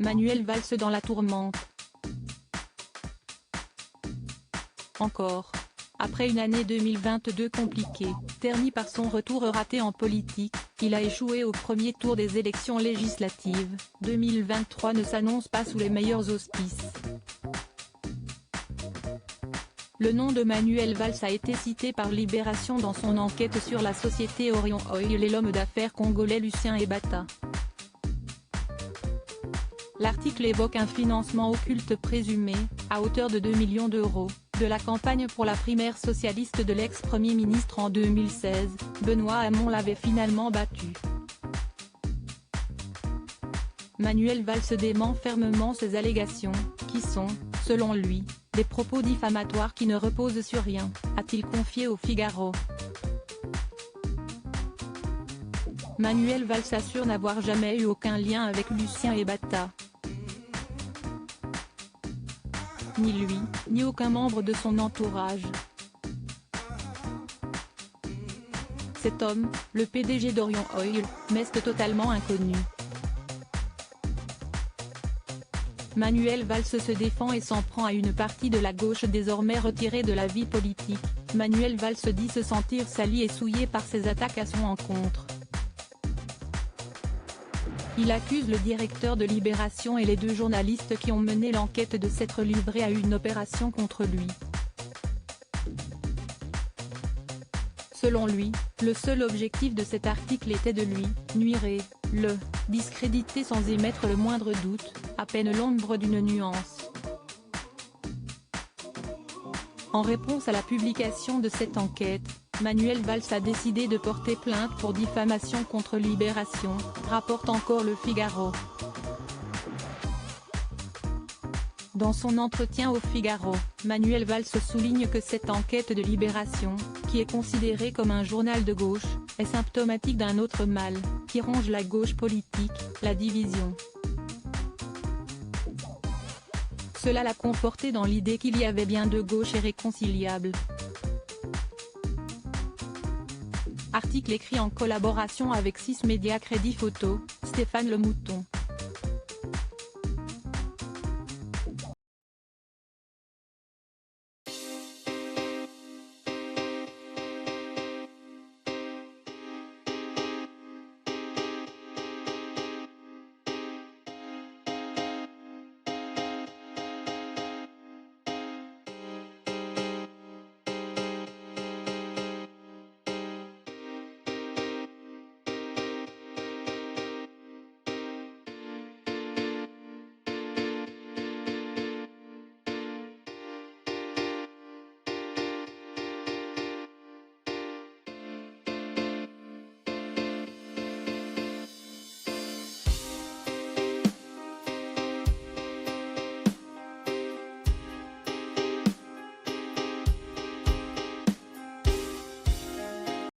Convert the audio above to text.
Manuel Valls dans la tourmente. Encore. Après une année 2022 compliquée, ternie par son retour raté en politique, il a échoué au premier tour des élections législatives. 2023 ne s'annonce pas sous les meilleurs auspices. Le nom de Manuel Valls a été cité par Libération dans son enquête sur la société Orion Oil et l'homme d'affaires congolais Lucien Ebata. L'article évoque un financement occulte présumé, à hauteur de 2 millions d'euros, de la campagne pour la primaire socialiste de l'ex-premier ministre en 2016, Benoît Hamon l'avait finalement battu. Manuel Valls dément fermement ces allégations, qui sont, selon lui, des propos diffamatoires qui ne reposent sur rien, a-t-il confié au Figaro. Manuel Valls assure n'avoir jamais eu aucun lien avec Lucien Ebata. Ni lui, ni aucun membre de son entourage. Cet homme, le PDG d'Orion Oil, m'est totalement inconnu. Manuel Valls se défend et s'en prend à une partie de la gauche désormais retirée de la vie politique. Manuel Valls dit se sentir sali et souillé par ses attaques à son encontre. Il accuse le directeur de Libération et les 2 journalistes qui ont mené l'enquête de s'être livrés à une opération contre lui. Selon lui, le seul objectif de cet article était de lui nuire et le discréditer sans émettre le moindre doute, à peine l'ombre d'une nuance. En réponse à la publication de cette enquête, Manuel Valls a décidé de porter plainte pour diffamation contre Libération, rapporte encore le Figaro. Dans son entretien au Figaro, Manuel Valls souligne que cette enquête de Libération, qui est considérée comme un journal de gauche, est symptomatique d'un autre mal, qui ronge la gauche politique, la division. Cela l'a conforté dans l'idée qu'il y avait bien 2 gauches irréconciliables. Article écrit en collaboration avec 6 médias Crédit Photo, Stéphane Le Mouton.